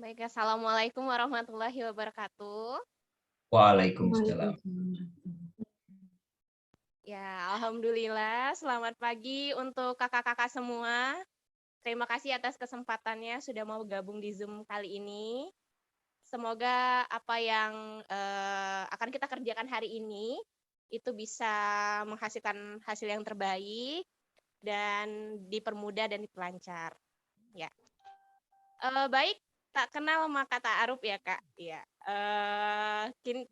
Baik, assalamualaikum warahmatullahi wabarakatuh. Waalaikumsalam. Waalaikumsalam. Ya, alhamdulillah. Selamat pagi untuk kakak-kakak semua. Terima kasih atas kesempatannya sudah mau gabung di Zoom kali ini. Semoga apa yang akan kita kerjakan hari ini itu bisa menghasilkan hasil yang terbaik dan dipermudah dan diperlancar. Ya. Baik, tak kenal maka tak arup ya Kak. Ya.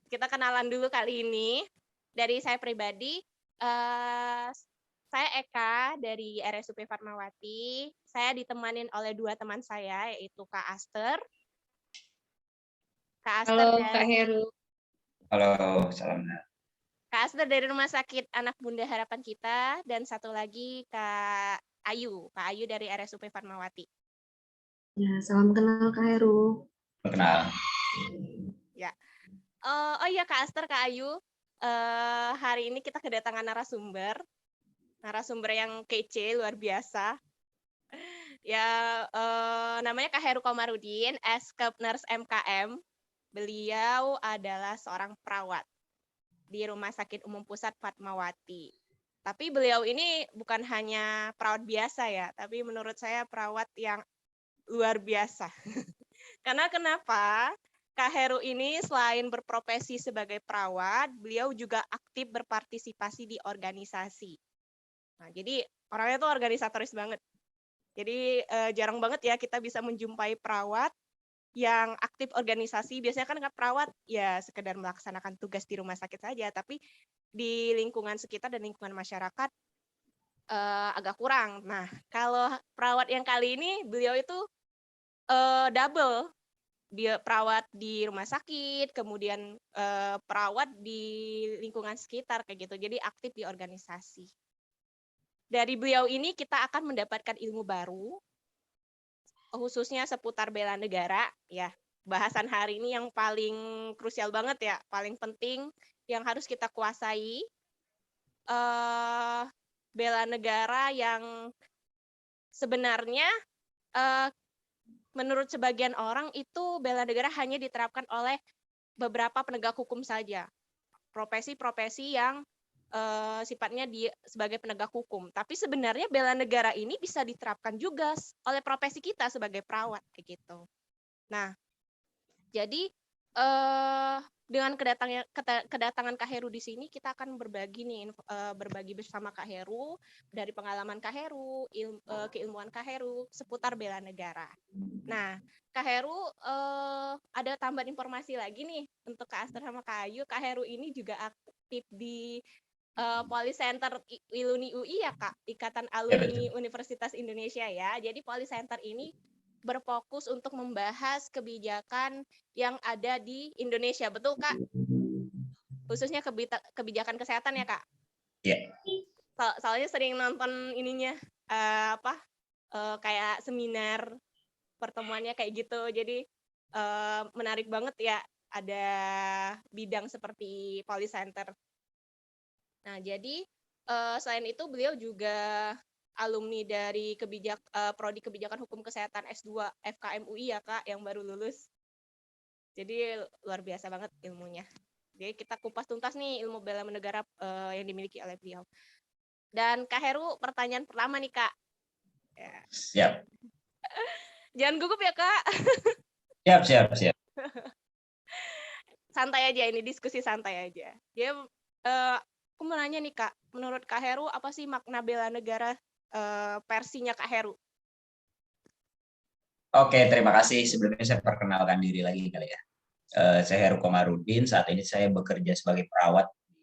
Kita kenalan dulu kali ini. Dari saya pribadi, saya Eka dari RSUP Fatmawati. Saya ditemanin oleh dua teman saya, yaitu Kak Aster. Kak Aster Halo dari Kak Heru. Halo, salam. Kak Aster dari Rumah Sakit Anak Bunda Harapan Kita, dan satu lagi Kak Ayu dari RSUP Fatmawati. Ya, salam kenal Kak Heru. Perkenal. Ya. Oh iya Kak Aster, Kak Ayu, hari ini kita kedatangan narasumber yang kece, luar biasa. Ya, namanya Kak Heru Komarudin, Eskep Nurse MKM. Beliau adalah seorang perawat di Rumah Sakit Umum Pusat Fatmawati. Tapi beliau ini bukan hanya perawat biasa ya, tapi menurut saya perawat yang luar biasa. Karena kenapa? Kak Heru ini selain berprofesi sebagai perawat, beliau juga aktif berpartisipasi di organisasi. Nah, jadi orangnya tuh organisatoris banget. Jadi jarang banget ya kita bisa menjumpai perawat yang aktif organisasi. Biasanya kan perawat ya sekedar melaksanakan tugas di rumah sakit saja, tapi di lingkungan sekitar dan lingkungan masyarakat agak kurang. Nah, kalau perawat yang kali ini beliau itu double. Dia perawat di rumah sakit, kemudian perawat di lingkungan sekitar kayak gitu. Jadi aktif di organisasi. Dari beliau ini kita akan mendapatkan ilmu baru, khususnya seputar bela negara. Ya, bahasan hari ini yang paling krusial banget ya, paling penting yang harus kita kuasai. Bela negara yang sebenarnya menurut sebagian orang itu bela negara hanya diterapkan oleh beberapa penegak hukum saja, profesi-profesi yang sifatnya sebagai penegak hukum. Tapi sebenarnya bela negara ini bisa diterapkan juga oleh profesi kita sebagai perawat kayak gitu. Nah, jadi dengan kedatangan Kak Heru di sini, kita akan berbagi bersama Kak Heru dari pengalaman Kak Heru, keilmuan Kak Heru seputar bela negara. Nah, Kak Heru ada tambahan informasi lagi nih untuk Kak Aster sama Kak Ayu. Kak Heru ini juga aktif di Policenter Iluni UI ya Kak, Ikatan Alumni Universitas Indonesia ya. Jadi Policenter ini berfokus untuk membahas kebijakan yang ada di Indonesia, betul Kak? Khususnya kebijakan kesehatan ya Kak? Iya. Soalnya sering nonton ininya kayak seminar pertemuannya kayak gitu. Jadi menarik banget ya ada bidang seperti Policenter. Nah, jadi selain itu beliau juga alumni dari Prodi Kebijakan Hukum Kesehatan S2 FKM UI ya Kak, yang baru lulus. Jadi luar biasa banget ilmunya. Jadi kita kupas tuntas nih ilmu bela negara yang dimiliki oleh beliau. Dan Kak Heru, pertanyaan pertama nih Kak. Ya. Siap. Jangan gugup ya Kak. Siap. Santai aja, ini diskusi santai aja. Dia aku mau nanya nih Kak, menurut Kak Heru apa sih makna bela negara versinya Kak Heru? Oke, terima kasih. Sebelumnya saya perkenalkan diri lagi kali ya. Saya Heru Komarudin. Saat ini saya bekerja sebagai perawat di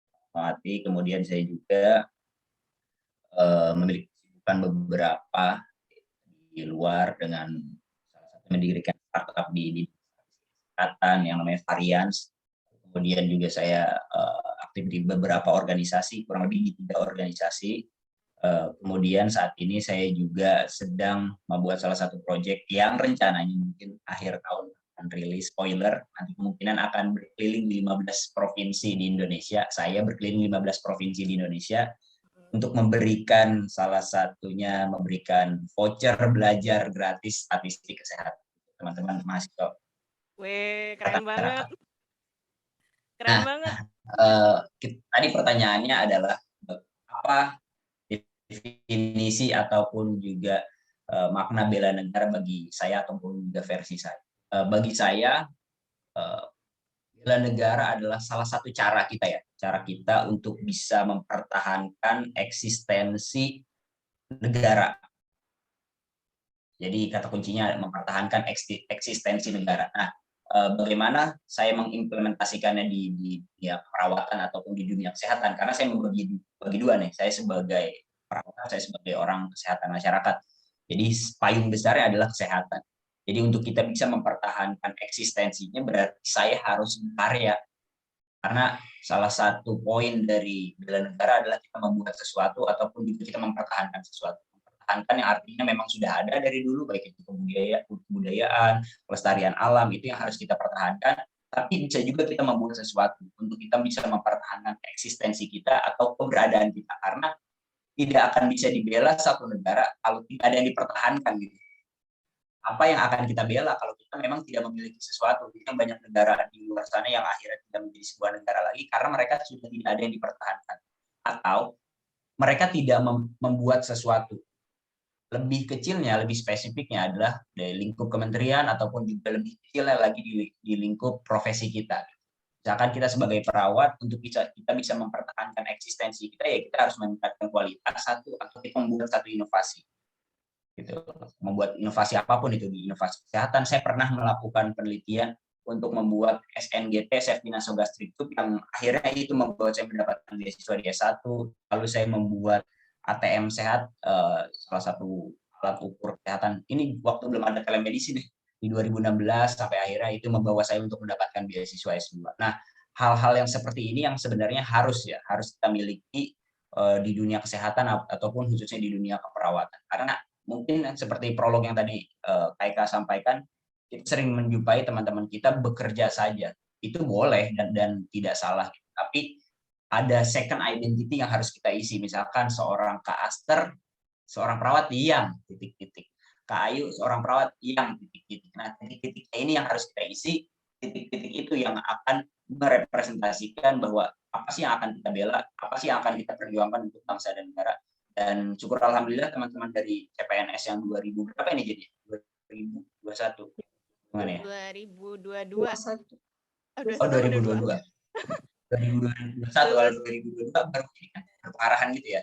Fatmawati. Kemudian saya juga memiliki kesibukan beberapa di luar dengan salah satu mendirikan startup di kesehatan yang namanya Varians. Kemudian juga saya aktif di beberapa organisasi, kurang lebih di 3 organisasi. Kemudian saat ini saya juga sedang membuat salah satu proyek yang rencananya mungkin akhir tahun akan rilis. Spoiler, nanti kemungkinan akan berkeliling di 15 provinsi di Indonesia. Saya berkeliling 15 provinsi di Indonesia untuk memberikan salah satunya memberikan voucher belajar gratis statistik kesehatan. teman-teman mahasiswa Keren banget. masyarakat. Keren banget. Tadi pertanyaannya adalah apa definisi ataupun juga makna bela negara bagi saya ataupun juga versi saya. Bagi saya bela negara adalah salah satu cara kita untuk bisa mempertahankan eksistensi negara. Jadi kata kuncinya mempertahankan eksistensi negara. Nah, bagaimana saya mengimplementasikannya di perawatan ataupun di dunia kesehatan? Karena saya membagi dua nih. Saya sebagai perawat, saya sebagai orang kesehatan masyarakat. Jadi payung besarnya adalah kesehatan. Jadi untuk kita bisa mempertahankan eksistensinya berarti saya harus berkarya. Karena salah satu poin dari bela negara adalah kita membuat sesuatu ataupun juga kita mempertahankan sesuatu. Mempertahankan yang artinya memang sudah ada dari dulu, baik itu kebudayaan, pelestarian alam, itu yang harus kita pertahankan. Tapi bisa juga kita membuat sesuatu untuk kita bisa mempertahankan eksistensi kita atau keberadaan kita. Karena tidak akan bisa dibela satu negara kalau tidak ada yang dipertahankan gitu. Apa yang akan kita bela kalau kita memang tidak memiliki sesuatu? Jadi banyak negara di luar sana yang akhirnya tidak menjadi sebuah negara lagi karena mereka sudah tidak ada yang dipertahankan. Atau mereka tidak membuat sesuatu. Lebih kecilnya, lebih spesifiknya adalah dari lingkup kementerian ataupun juga lebih kecilnya lagi di lingkup profesi kita. Misalkan kita sebagai perawat, untuk kita bisa mempertahankan eksistensi kita, ya kita harus meningkatkan kualitas satu, atau kita membuat satu inovasi. Gitu. Membuat inovasi apapun itu, di inovasi kesehatan. Saya pernah melakukan penelitian untuk membuat SNGT, safety nasogastric tube, yang akhirnya itu membuat saya mendapatkan beasiswa di S1. Lalu saya membuat ATM sehat, salah satu alat ukur kesehatan. Ini waktu belum ada telemedicine di 2016, sampai akhirnya itu membawa saya untuk mendapatkan beasiswa S2. Nah, hal-hal yang seperti ini yang sebenarnya harus kita miliki di dunia kesehatan ataupun khususnya di dunia keperawatan. Karena mungkin seperti prolog yang tadi Kak Eka sampaikan, kita sering menjumpai teman-teman kita bekerja saja. Itu boleh dan tidak salah. Tapi ada second identity yang harus kita isi. Misalkan seorang Kak Aster, seorang perawat yang titik-titik. Kak Ayu, seorang perawat yang titik-titik. Nah, titik-titiknya ini yang harus kita isi. Titik-titik itu yang akan merepresentasikan bahwa apa sih yang akan kita bela, apa sih yang akan kita perjuangkan untuk bangsa dan negara. Dan syukur alhamdulillah teman-teman dari CPNS yang 2000 berapa ini jadi? 2021. Gimana ya? 2022. Oh, 2022. 2021 kalau 2022 baru ini kan berparahan gitu ya.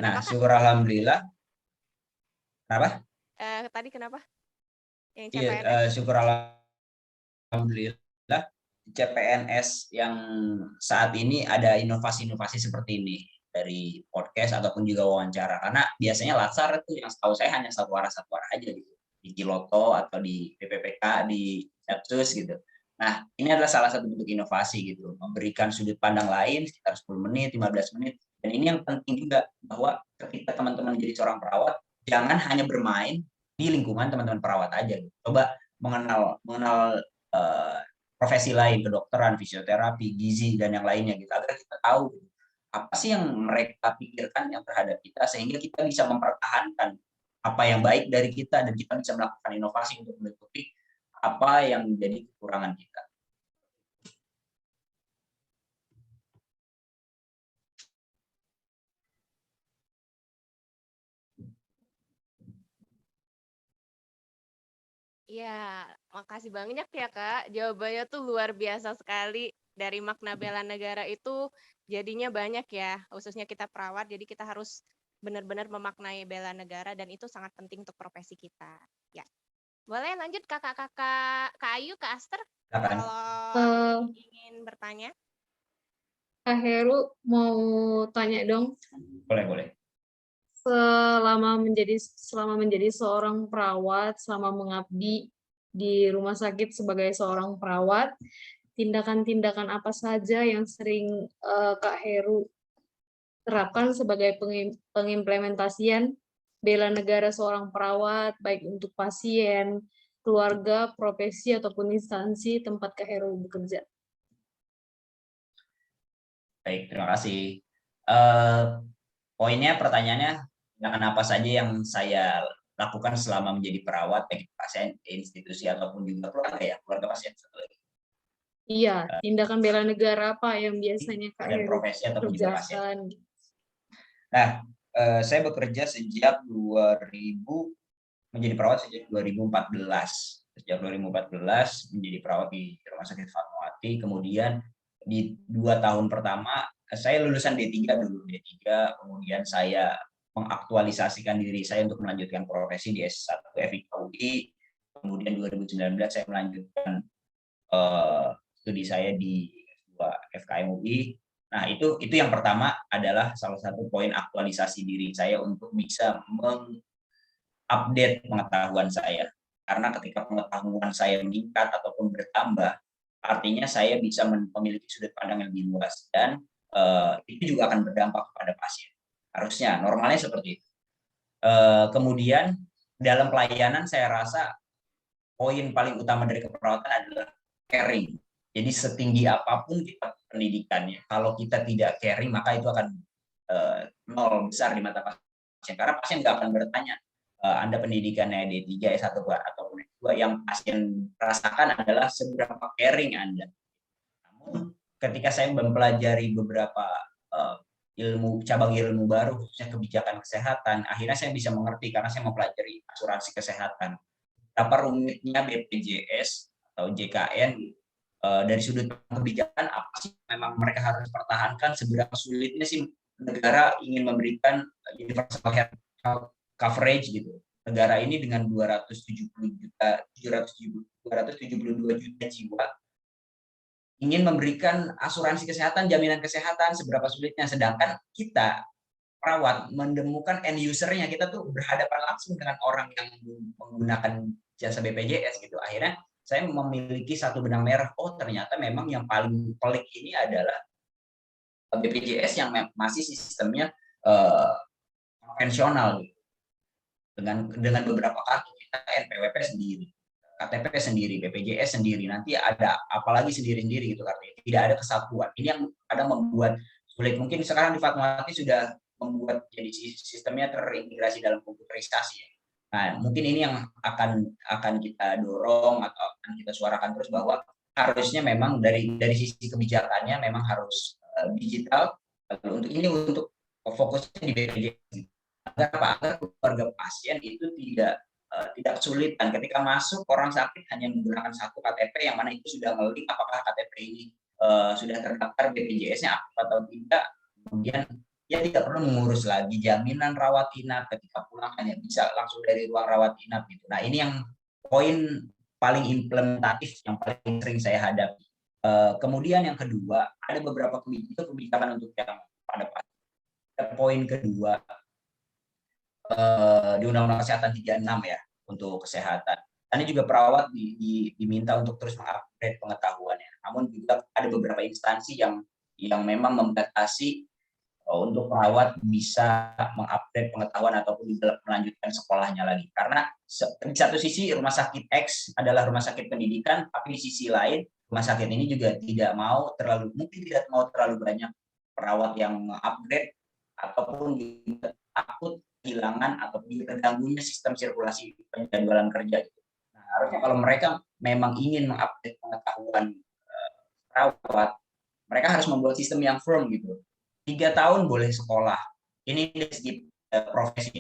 Nah, syukur alhamdulillah. Kenapa? Tadi kenapa? Yang Iya, CPNS. syukur alhamdulillah CPNS yang saat ini ada inovasi-inovasi seperti ini. Dari podcast ataupun juga wawancara, karena biasanya latsar itu yang setahu saya hanya satu arah aja gitu, di Ciloto atau di PPPK, di Sepsus gitu. Nah, ini adalah salah satu bentuk inovasi gitu, memberikan sudut pandang lain sekitar 10 menit, 15 menit, dan ini yang penting juga, bahwa ketika teman-teman jadi seorang perawat, jangan hanya bermain di lingkungan teman-teman perawat aja gitu. Coba mengenal profesi lain, kedokteran, fisioterapi, gizi, dan yang lainnya gitu, agar kita tahu apa sih yang mereka pikirkan yang terhadap kita, sehingga kita bisa mempertahankan apa yang baik dari kita dan kita bisa melakukan inovasi untuk menutupi apa yang menjadi kekurangan kita. Ya, makasih banyak ya Kak. Jawabannya tuh luar biasa sekali. Dari makna bela negara itu jadinya banyak ya, khususnya kita perawat, jadi kita harus benar-benar memaknai bela negara dan itu sangat penting untuk profesi kita. Ya, boleh lanjut kakak-kakak, Kak Ayu, Kak Aster, kalau ingin bertanya. Kak Heru mau tanya dong. Boleh. Selama menjadi seorang perawat, selama mengabdi di rumah sakit sebagai seorang perawat, tindakan-tindakan apa saja yang sering Kak Heru terapkan sebagai pengimplementasian bela negara seorang perawat, baik untuk pasien, keluarga, profesi, ataupun instansi tempat Kak Heru bekerja? Baik, terima kasih. Poinnya, pertanyaannya, tindakan apa saja yang saya lakukan selama menjadi perawat, baik pasien, institusi ataupun juga keluarga ya, keluarga pasien satu lagi. Iya, tindakan bela negara apa yang biasanya Kak Dan Heru profesi ataupun juga pasien. kerjakan? Nah, saya bekerja sejak 2000 menjadi perawat sejak 2014. Sejak 2014 menjadi perawat di Rumah Sakit Fatmawati. Kemudian di 2 tahun pertama saya lulusan D3 dulu, D3, kemudian saya mengaktualisasikan diri saya untuk melanjutkan profesi di S1 FIK UI. Kemudian 2019 saya melanjutkan studi saya di S2 FKM UI. Nah, itu yang pertama adalah salah satu poin aktualisasi diri saya untuk bisa update pengetahuan saya. Karena ketika pengetahuan saya meningkat ataupun bertambah, artinya saya bisa memiliki sudut pandang yang lebih luas dan itu juga akan berdampak kepada pasien. Harusnya normalnya seperti itu. Kemudian dalam pelayanan saya rasa poin paling utama dari keperawatan adalah caring. Jadi setinggi apapun kita pendidikannya, kalau kita tidak caring maka itu akan nol besar di mata pasien. Karena pasien nggak akan bertanya, Anda pendidikannya D3, S1 ataupun S2, yang pasien rasakan adalah seberapa caring Anda. Namun ketika saya mempelajari beberapa cabang ilmu baru, khususnya kebijakan kesehatan, akhirnya saya bisa mengerti karena saya mempelajari asuransi kesehatan. Berapa rumitnya BPJS atau JKN dari sudut kebijakan, apa sih memang mereka harus pertahankan, seberapa sulitnya sih negara ingin memberikan universal health coverage gitu. Negara ini dengan 272 juta jiwa ingin memberikan asuransi kesehatan, jaminan kesehatan, seberapa sulitnya. Sedangkan kita perawat menemukan end usernya, kita tuh berhadapan langsung dengan orang yang menggunakan jasa BPJS gitu. Akhirnya saya memiliki satu benang merah, oh ternyata memang yang paling pelik ini adalah BPJS yang masih sistemnya konvensional gitu. Dengan beberapa kartu, kita NPWP sendiri, KTP sendiri, BPJS sendiri, nanti ada apalagi sendiri-sendiri gitu, artinya tidak ada kesatuan. Ini yang kadang membuat sulit. Mungkin sekarang di Fatmawati sudah membuat jadi sistemnya terintegrasi dalam komputerisasi. Nah, mungkin ini yang akan kita dorong atau akan kita suarakan terus, bahwa harusnya memang dari sisi kebijakannya memang harus digital. Untuk fokusnya di BPJS. Agar keluarga pasien itu tidak kesulitan ketika masuk. Orang sakit hanya menggunakan satu KTP yang mana itu sudah ngelik apakah KTP ini sudah terdaftar BPJS-nya atau tidak. Kemudian ya tidak perlu mengurus lagi jaminan rawat inap, ketika pulang hanya bisa langsung dari ruang rawat inap gitu. Nah, ini yang poin paling implementatif yang paling sering saya hadapi. Kemudian yang kedua, ada beberapa kebijakan untuk yang pada poin kedua di Undang-Undang Kesehatan 36 ya, untuk kesehatan. Ini juga perawat diminta untuk terus mengupgrade pengetahuannya. Namun juga ada beberapa instansi yang memang membatasi untuk perawat bisa mengupgrade pengetahuan ataupun melanjutkan sekolahnya lagi. Karena di satu sisi rumah sakit X adalah rumah sakit pendidikan, tapi di sisi lain rumah sakit ini juga tidak mau terlalu banyak perawat yang upgrade ataupun takut kehilangan atau terganggunya sistem sirkulasi penjadwalan kerja. Nah, harusnya kalau mereka memang ingin mengupdate pengetahuan perawat, mereka harus membuat sistem yang firm gitu. 3 tahun boleh sekolah, ini dari segi profesi.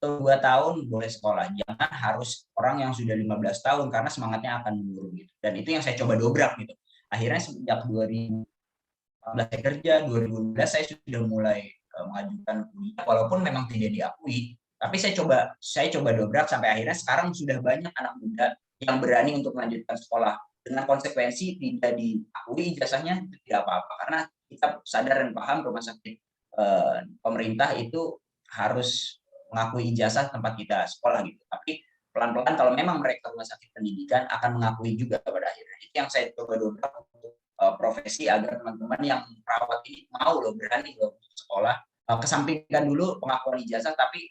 2 tahun boleh sekolah, jangan harus orang yang sudah 15 tahun karena semangatnya akan menurun gitu. Dan itu yang saya coba dobrak gitu. Akhirnya sejak 2014 saya kerja, 2015 saya sudah mulai mengajukan kuliah, walaupun memang tidak diakui, tapi saya coba dobrak sampai akhirnya sekarang sudah banyak anak muda yang berani untuk melanjutkan sekolah dengan konsekuensi tidak diakui ijazahnya, tidak apa-apa, karena kita sadar dan paham rumah sakit pemerintah itu harus mengakui ijazah tempat kita sekolah gitu. Tapi pelan-pelan kalau memang mereka rumah sakit pendidikan akan mengakui juga pada akhirnya. Itu yang saya coba dobrak untuk profesi, agar teman-teman yang perawat ini mau berani untuk sekolah. Kesampingkan dulu pengakuan ijazah, tapi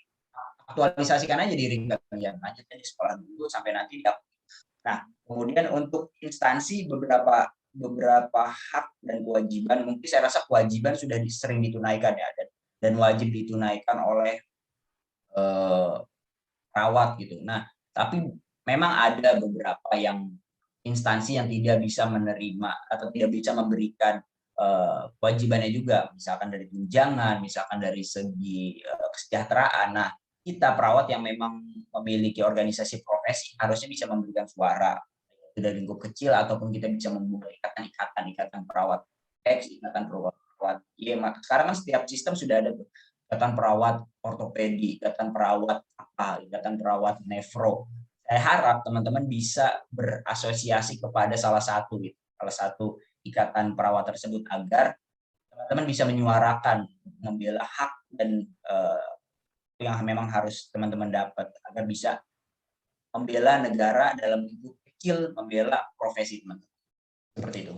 aktualisasikan aja diri kalian, lanjutnya di sekolah dulu sampai nanti diakui. Nah, kemudian untuk instansi beberapa hak dan kewajiban, mungkin saya rasa kewajiban sudah sering ditunaikan ya, dan wajib ditunaikan oleh perawat gitu. Nah, tapi memang ada beberapa yang instansi yang tidak bisa menerima atau tidak bisa memberikan kewajibannya juga, misalkan dari tunjangan, misalkan dari segi kesejahteraan. Nah, kita perawat yang memang memiliki organisasi profesi harusnya bisa memberikan suara dari lingkup kecil, ataupun kita bisa membuat ikatan perawat X, ikatan perawat Y. Sekarang kan setiap sistem sudah ada tuh, ikatan perawat ortopedi, ikatan perawat apa, ikatan perawat nefro. Saya harap teman-teman bisa berasosiasi kepada salah satu ikatan perawat tersebut, agar teman-teman bisa menyuarakan, membela hak dan yang memang harus teman-teman dapat, agar bisa membela negara dalam lingkup kecil, membela profesi teman-teman. Seperti itu.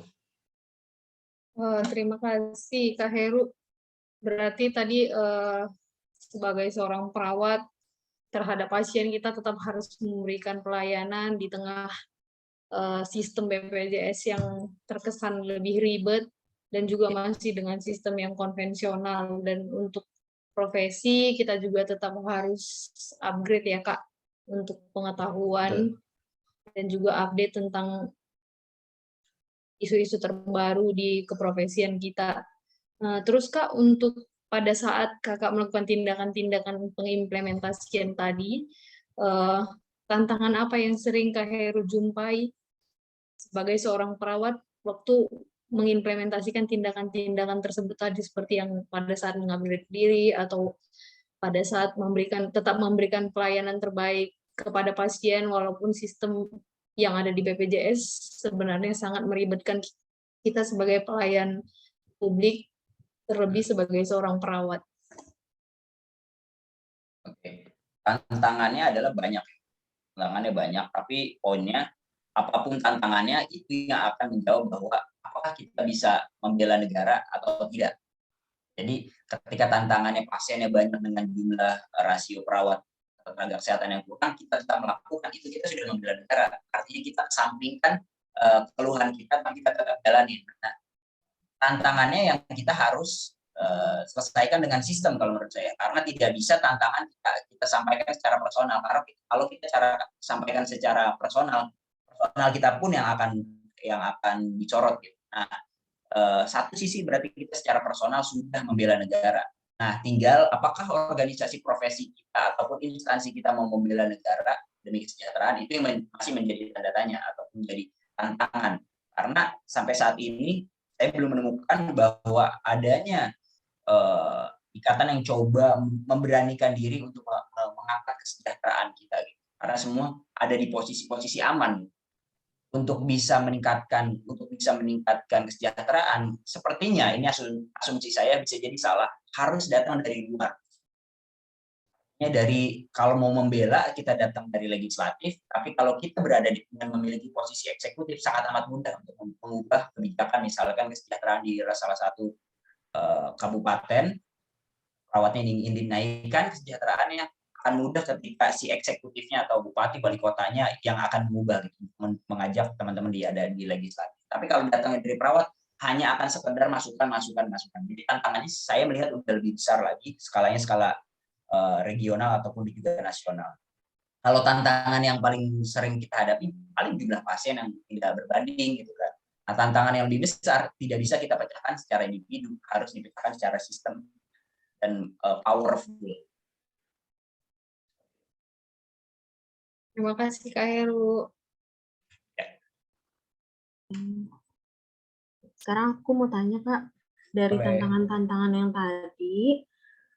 Terima kasih Kak Heru. Berarti tadi sebagai seorang perawat terhadap pasien, kita tetap harus memberikan pelayanan di tengah sistem BPJS yang terkesan lebih ribet dan juga masih dengan sistem yang konvensional. Dan untuk profesi kita juga tetap harus upgrade ya Kak, untuk pengetahuan dan juga update tentang isu-isu terbaru di keprofesian kita. Terus Kak, untuk pada saat Kakak melakukan tindakan-tindakan pengimplementasian tadi, tantangan apa yang sering Kak Heru jumpai sebagai seorang perawat waktu mengimplementasikan tindakan-tindakan tersebut tadi, seperti yang pada saat mengupgrade diri atau pada saat tetap memberikan pelayanan terbaik kepada pasien walaupun sistem yang ada di BPJS sebenarnya sangat meribetkan kita sebagai pelayan publik, terlebih sebagai seorang perawat. Oke. Tantangannya adalah banyak. Tapi poinnya, apapun tantangannya itu yang akan menjawab bahwa apakah kita bisa membela negara atau tidak. Jadi ketika tantangannya pasiennya banyak dengan jumlah rasio perawat atau tenaga kesehatan yang kurang, kita tetap melakukan itu, kita sudah membela negara. Artinya kita sampingkan keluhan kita, tapi kita tetap jalani. Nah, tantangannya yang kita harus selesaikan dengan sistem kalau menurut saya, karena tidak bisa tantangan kita sampaikan secara personal, karena kalau kita sampaikan secara personal kita pun yang akan dicorot gitu. Nah, satu sisi berarti kita secara personal sudah membela negara. Nah, tinggal apakah organisasi profesi kita ataupun instansi kita mau membela negara demi kesejahteraan, itu yang masih menjadi tanda tanya ataupun menjadi tantangan. Karena sampai saat ini saya belum menemukan bahwa adanya ikatan yang coba memberanikan diri untuk mengangkat kesejahteraan kita, gitu. Karena semua ada di posisi-posisi aman. Untuk bisa meningkatkan kesejahteraan, sepertinya ini asumsi saya, bisa jadi salah, harus datang dari luar. Kalau mau membela, kita datang dari legislatif, tapi kalau kita berada dan memiliki posisi eksekutif, sangat amat mudah untuk mengubah kebijakan, misalkan kesejahteraan di salah satu kabupaten, perawatnya ingin dinaikkan kesejahteraannya, akan mudah ketika si eksekutifnya atau bupati, wali kotanya yang akan mengubah, gitu, mengajak teman-teman ada di legislatif. Tapi kalau datangnya dari perawat, hanya akan sekedar masukan. Jadi tantangannya saya melihat udah lebih besar lagi, skala regional ataupun juga nasional. Kalau tantangan yang paling sering kita hadapi, paling jumlah pasien yang tidak berbanding gitu kan. Nah, tantangan yang lebih besar tidak bisa kita pecahkan secara individu, harus dipecahkan secara sistem dan powerful. Terima kasih Kak Heru. Sekarang aku mau tanya Kak, dari tantangan-tantangan yang tadi,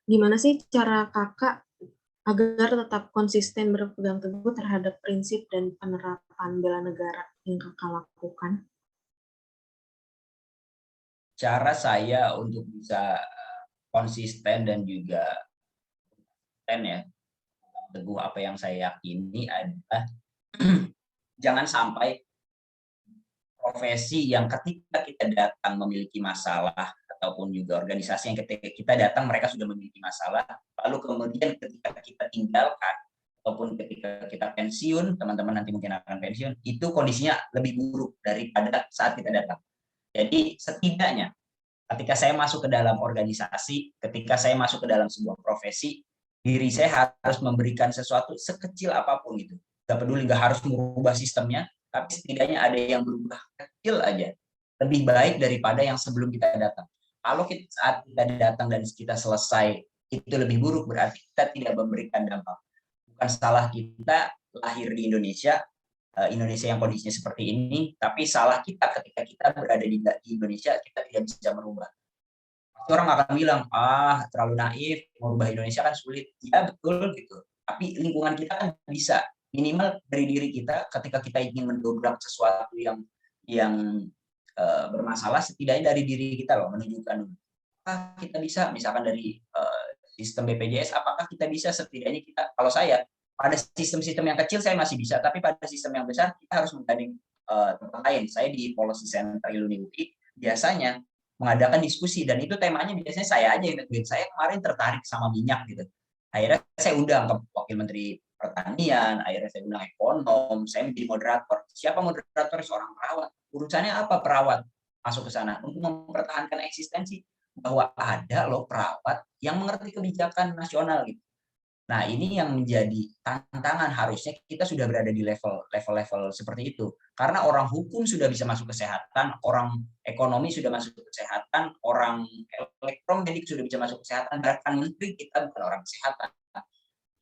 gimana sih cara Kakak agar tetap konsisten berpegang teguh terhadap prinsip dan penerapan bela negara yang Kakak lakukan? Cara saya untuk bisa konsisten dan juga teguh apa yang saya yakini adalah jangan sampai profesi yang ketika kita datang memiliki masalah, ataupun juga organisasi yang ketika kita datang mereka sudah memiliki masalah, lalu kemudian ketika kita tinggalkan ataupun ketika kita pensiun, teman-teman nanti mungkin akan pensiun, itu kondisinya lebih buruk daripada saat kita datang. Jadi setidaknya ketika saya masuk ke dalam organisasi, ketika saya masuk ke dalam sebuah profesi, diri saya harus memberikan sesuatu sekecil apapun itu. Gak peduli, gak harus merubah sistemnya, tapi setidaknya ada yang berubah kecil aja. Lebih baik daripada yang sebelum kita datang. Kalau saat kita datang dan kita selesai, itu lebih buruk, berarti kita tidak memberikan dampak. Bukan salah kita lahir di Indonesia, Indonesia yang kondisinya seperti ini, tapi salah kita ketika kita berada di Indonesia, kita tidak bisa merubah. Orang akan bilang, terlalu naif, merubah Indonesia kan sulit. Ya betul gitu. Tapi lingkungan kita kan bisa. Minimal dari diri kita, ketika kita ingin mendobrak sesuatu yang bermasalah, setidaknya dari diri kita loh, menunjukkan apakah kita bisa, misalkan dari sistem BPJS, apakah kita bisa setidaknya kita, kalau saya, pada sistem-sistem yang kecil saya masih bisa, tapi pada sistem yang besar kita harus menggandeng tempat lain. Saya di Policy Center Iluni UI, biasanya mengadakan diskusi, dan itu temanya biasanya saya aja yang nentuin. Saya kemarin tertarik sama minyak gitu, akhirnya saya undang ke Wakil Menteri Pertanian, akhirnya saya undang ekonom, saya menjadi moderator. Siapa moderator? Seorang perawat. Urusannya apa perawat masuk ke sana? Untuk mempertahankan eksistensi, bahwa ada loh perawat yang mengerti kebijakan nasional gitu. Nah, ini yang menjadi tantangan, harusnya kita sudah berada di level seperti itu. Karena orang hukum sudah bisa masuk kesehatan, orang ekonomi sudah masuk ke kesehatan, orang elektromedik sudah bisa masuk kesehatan, bahkan menteri kita bukan orang kesehatan.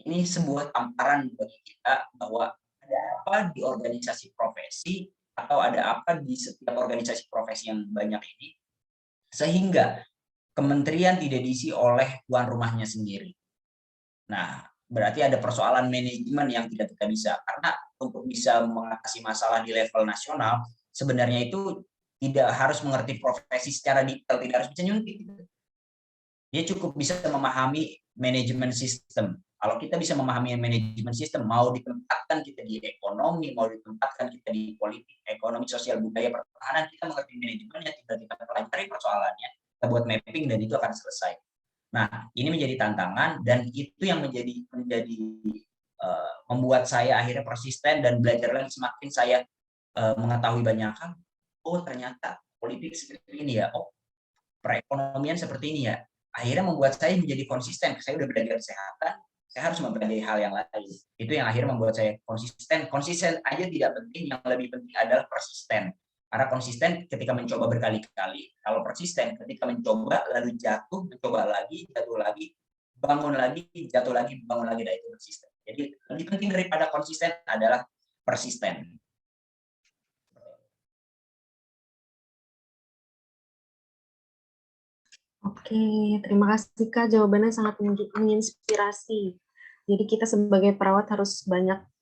Ini sebuah tamparan bagi kita bahwa ada apa di organisasi profesi, atau ada apa di setiap organisasi profesi yang banyak ini, sehingga kementerian tidak diisi oleh tuan rumahnya sendiri. Nah, berarti ada persoalan manajemen yang tidak kita bisa. Karena untuk bisa mengatasi masalah di level nasional, sebenarnya itu tidak harus mengerti profesi secara detail, tidak harus bisa nyuntik. Dia cukup bisa memahami manajemen sistem. Kalau kita bisa memahami manajemen sistem, mau ditempatkan kita di ekonomi, mau ditempatkan kita di politik, ekonomi, sosial, budaya, pertahanan, kita mengerti manajemennya, tinggal kita pelajari persoalannya, kita buat mapping, dan itu akan selesai. Nah, ini menjadi tantangan, dan itu yang menjadi membuat saya akhirnya persisten dan belajar lagi. Semakin saya mengetahui banyak hal, oh ternyata politik seperti ini ya, oh perekonomian seperti ini ya. Akhirnya membuat saya menjadi konsisten. Saya udah belajar kesehatan, saya harus mempelajari hal yang lain. Itu yang akhirnya membuat saya konsisten. Konsisten aja tidak penting, yang lebih penting adalah persisten. Karena konsisten ketika mencoba berkali-kali, kalau persisten ketika mencoba lalu jatuh, mencoba lagi, jatuh lagi, bangun lagi, jatuh lagi, bangun lagi, dan itu persisten. Jadi lebih penting daripada konsisten adalah persisten. Oke, terima kasih Kak. Jawabannya sangat menginspirasi. Jadi kita sebagai perawat harus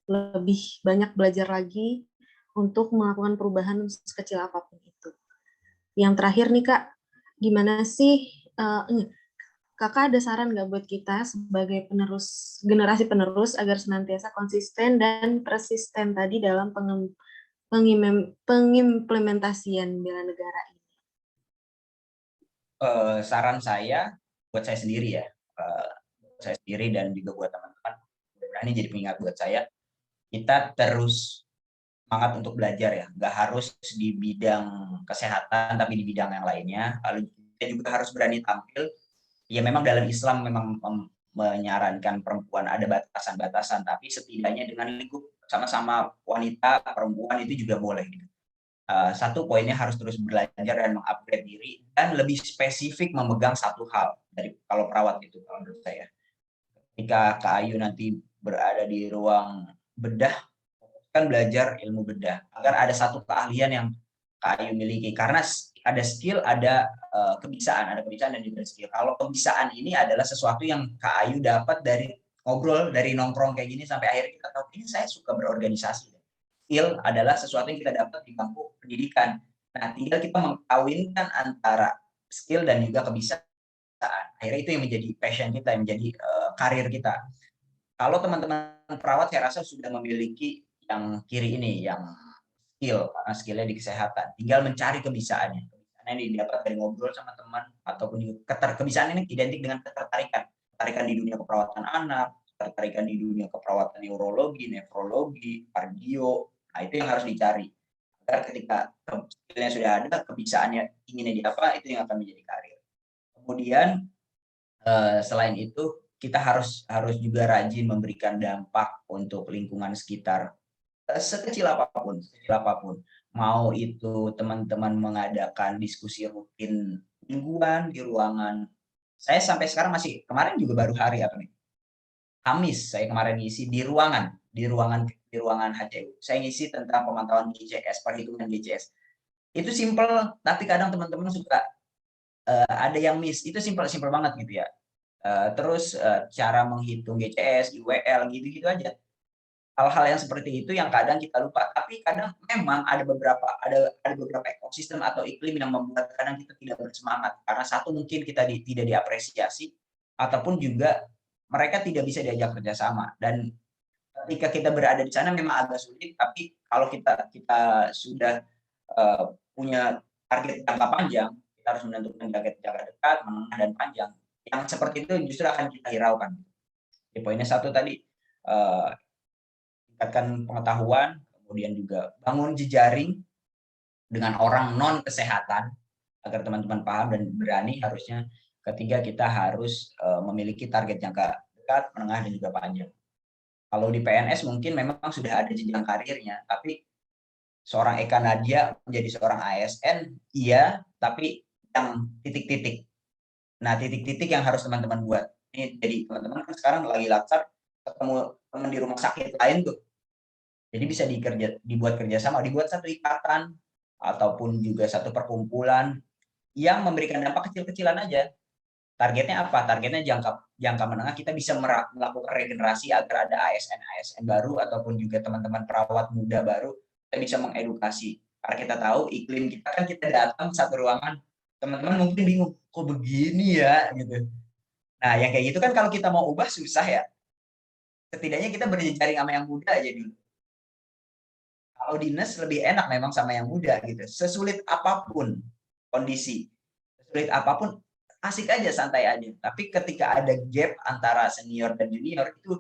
lebih banyak belajar lagi untuk melakukan perubahan sekecil apapun itu. Yang terakhir nih Kak, gimana sih, Kakak ada saran nggak buat kita sebagai generasi penerus agar senantiasa konsisten dan persisten tadi dalam pengimplementasian bela negara ini? Saran saya buat saya sendiri ya, saya sendiri dan juga buat teman-teman, mudah-mudahan ini jadi pengingat buat saya, kita terus semangat untuk belajar ya, nggak harus di bidang kesehatan tapi di bidang yang lainnya. Lalu kita juga harus berani tampil. Ya memang dalam Islam memang menyarankan perempuan ada batasan-batasan, tapi setidaknya dengan lingkup sama-sama wanita perempuan itu juga boleh gitu. Satu poinnya harus terus belajar dan mengupgrade diri, dan lebih spesifik memegang satu hal dari kalau perawat itu, kalau menurut saya. Ketika Kak Ayu nanti berada di ruang bedah, kan belajar ilmu bedah agar ada satu keahlian yang Kak Ayu miliki, karena ada skill, ada kebisaan dan juga skill. Kalau kebisaan ini adalah sesuatu yang Kak Ayu dapat dari ngobrol, dari nongkrong kayak gini, sampai akhirnya kita tahu ini saya suka berorganisasi. Skill adalah sesuatu yang kita dapat di bangku pendidikan. Nah, tinggal kita mengkawinkan antara skill dan juga kebisaan. Akhirnya itu yang menjadi passion kita, yang menjadi karir kita. Kalau teman-teman perawat saya rasa sudah memiliki yang kiri ini, yang skill, karena skillnya di kesehatan. Tinggal mencari kebisaannya. Kebiasaan yang didapat dari ngobrol sama teman, ataupun kebisaan ini identik dengan ketertarikan. Ketertarikan di dunia keperawatan anak, ketertarikan di dunia keperawatan neurologi, nefrologi, kardio. Nah, itu yang harus dicari. Agar ketika skillnya sudah ada, kebisaannya inginnya di apa, itu yang akan menjadi karir. Kemudian selain itu, kita harus juga rajin memberikan dampak untuk lingkungan sekitar sekecil apapun. Mau itu teman-teman mengadakan diskusi rutin mingguan di ruangan. Saya sampai sekarang kemarin juga baru hari apa nih? Kamis saya kemarin ngisi di ruangan HCU. Saya ngisi tentang pemantauan GCS, perhitungan GCS. Itu simple, tapi kadang teman-teman suka ada yang miss. Itu simple banget gitu ya. Terus cara menghitung GCS, IWL gitu-gitu aja. Hal-hal yang seperti itu yang kadang kita lupa, tapi kadang memang ada beberapa ekosistem atau iklim yang membuat kadang kita tidak bersemangat karena satu mungkin kita tidak diapresiasi ataupun juga mereka tidak bisa diajak kerjasama. Dan ketika kita berada di sana memang agak sulit, tapi kalau kita sudah punya target jangka panjang, kita harus menentukan target jangka dekat, menengah, dan panjang. Yang seperti itu justru akan kita hiraukan. Di poinnya satu tadi, tingkatkan pengetahuan, kemudian juga bangun jejaring dengan orang non kesehatan agar teman-teman paham dan berani. Harusnya ketiga, kita harus memiliki target jangka dekat, menengah, dan juga panjang. Kalau di PNS mungkin memang sudah ada jenjang karirnya, tapi seorang Eka Nadia menjadi seorang ASN, iya, tapi yang titik-titik. Nah, titik-titik yang harus teman-teman buat. Ini jadi teman-teman kan sekarang lagi latsar ketemu teman di rumah sakit lain tuh. Jadi bisa dibuat kerjasama, dibuat satu ikatan ataupun juga satu perkumpulan yang memberikan dampak kecil-kecilan aja. Targetnya apa? Targetnya jangka menengah kita bisa melakukan regenerasi agar ada ASN baru ataupun juga teman-teman perawat muda baru, kita bisa mengedukasi. Karena kita tahu iklim kita kan, kita datang satu ruangan, teman-teman mungkin bingung, kok begini ya gitu. Nah, yang kayak gitu kan kalau kita mau ubah susah ya. Setidaknya kita berjejaring sama yang muda aja dulu. Kalau dinas lebih enak memang sama yang muda gitu. Sesulit apapun kondisi, sesulit apapun, asik aja, santai aja. Tapi ketika ada gap antara senior dan junior, itu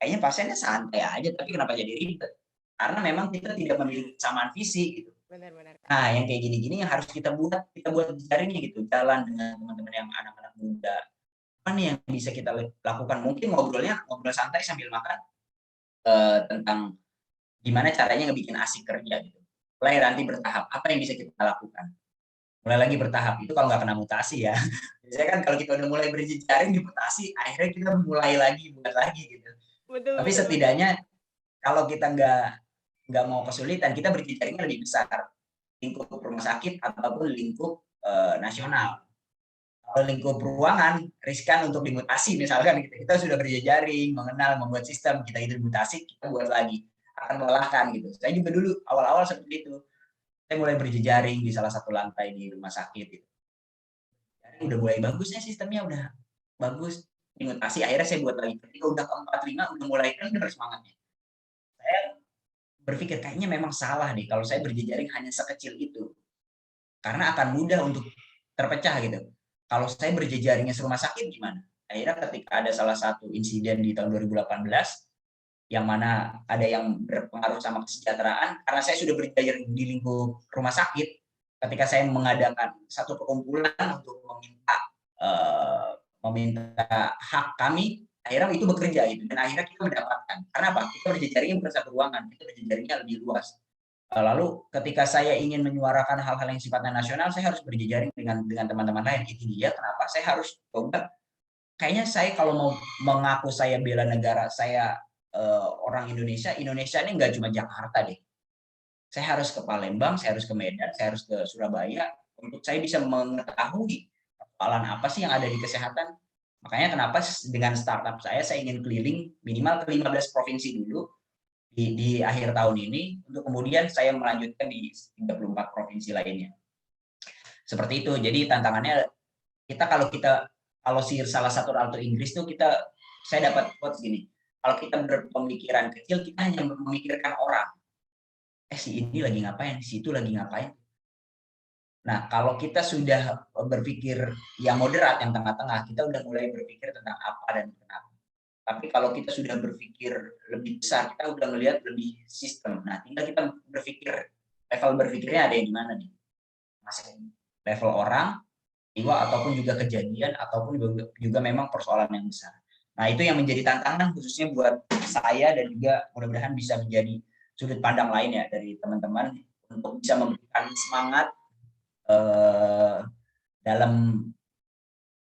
kayaknya pasiennya santai aja, tapi kenapa jadi ribet? Karena memang kita tidak memiliki kesamaan visi gitu. Benar-benar. Nah, yang kayak gini-gini yang harus kita buat jaringnya gitu, jalan dengan teman-teman yang anak-anak muda. Apa nih yang bisa kita lakukan? Mungkin ngobrol santai sambil makan tentang gimana caranya ngebikin asik kerja gitu. Mulai nanti bertahap, apa yang bisa kita lakukan? Mulai lagi bertahap, itu kalau nggak kena mutasi ya. Biasanya kan kalau kita udah mulai berjejaring di mutasi, akhirnya kita mulai lagi, buat lagi gitu. Betul, Tapi betul, setidaknya kalau kita nggak mau kesulitan, kita berjejaringnya lebih besar. Lingkup rumah sakit ataupun lingkup nasional. Kalau lingkup ruangan, riskan untuk dimutasi misalkan gitu. Kita sudah berjejaring, mengenal, membuat sistem, kita itu dimutasi, kita buat lagi. Akan melelahkan gitu. Saya juga dulu awal-awal seperti itu. Saya mulai berjejaring di salah satu lantai di rumah sakit gitu. Jadi udah mulai bagusnya sistemnya, udah bagus. Dimutasi, akhirnya saya buat lagi. Ketika udah ke 4-5, udah mulai kan udah semangatnya. Saya berpikir kayaknya memang salah nih kalau saya berjejaring hanya sekecil itu. Karena akan mudah untuk terpecah gitu. Kalau saya berjejaringnya serumah sakit gimana? Akhirnya ketika ada salah satu insiden di tahun 2018, yang mana ada yang berpengaruh sama kesejahteraan, karena saya sudah berjejaring di lingkup rumah sakit, ketika saya mengadakan satu perkumpulan untuk meminta hak kami, akhirnya itu bekerja gitu, dan akhirnya kita mendapatkan. Karena apa? Kita berjejaringnya bukan satu ruangan, kita berjejaringnya lebih luas. Lalu ketika saya ingin menyuarakan hal-hal yang sifatnya nasional, saya harus berjejaring dengan teman-teman lain. Itu dia kenapa saya harus coba. Kayaknya saya kalau mau mengaku saya bela negara, saya orang Indonesia ini nggak cuma Jakarta deh. Saya harus ke Palembang, saya harus ke Medan, saya harus ke Surabaya untuk saya bisa mengetahui persoalan apa sih yang ada di kesehatan. Makanya kenapa dengan startup saya ingin keliling minimal ke 15 provinsi dulu di akhir tahun ini, untuk kemudian saya melanjutkan di 34 provinsi lainnya. Seperti itu. Jadi tantangannya kalau salah satu ratu Inggris tuh saya dapat quotes gini. Kalau kita berpemikiran kecil, kita hanya memikirkan orang. Si ini lagi ngapain, si itu lagi ngapain. Nah, kalau kita sudah berpikir yang moderat, yang tengah-tengah, kita udah mulai berpikir tentang apa dan kenapa. Tapi kalau kita sudah berpikir lebih besar, kita udah melihat lebih sistem. Nah, tinggal kita level berpikirnya ada yang di mana nih. Masih level orang, jiwa, ataupun juga kejadian, ataupun juga memang persoalan yang besar. Nah, itu yang menjadi tantangan khususnya buat saya dan juga mudah-mudahan bisa menjadi sudut pandang lain ya dari teman-teman untuk bisa memberikan semangat dalam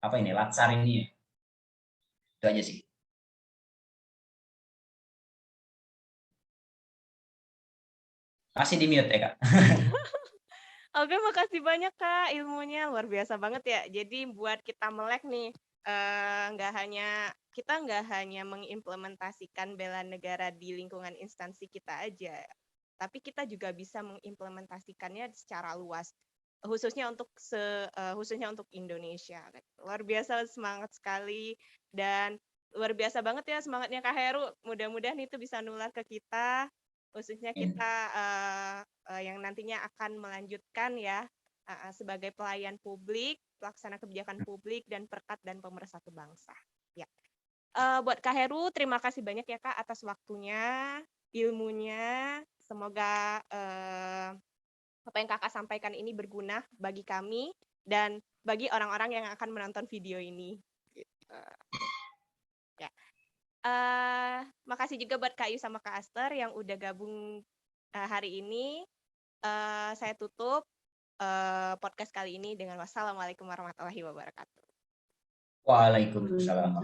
apa ini latsar ini. Itu aja sih. Masih di mute ya, Kak? Oke, makasih banyak Kak, ilmunya luar biasa banget ya. Jadi buat kita melek nih, kita nggak hanya mengimplementasikan bela negara di lingkungan instansi kita aja, tapi kita juga bisa mengimplementasikannya secara luas, khususnya untuk Indonesia. Luar biasa semangat sekali dan luar biasa banget ya semangatnya Kak Heru. Mudah-mudahan itu bisa nular ke kita, khususnya kita yang nantinya akan melanjutkan ya sebagai pelayan publik, pelaksana kebijakan publik dan perkat dan pemersatu bangsa. Ya, buat Kak Heru terima kasih banyak ya Kak atas waktunya, ilmunya. Semoga apa yang Kakak sampaikan ini berguna bagi kami dan bagi orang-orang yang akan menonton video ini. Gitu. Ya. Makasih juga buat Kak Ayu sama Kak Aster yang udah gabung hari ini. Saya tutup podcast kali ini dengan wassalamualaikum warahmatullahi wabarakatuh. Waalaikumsalam.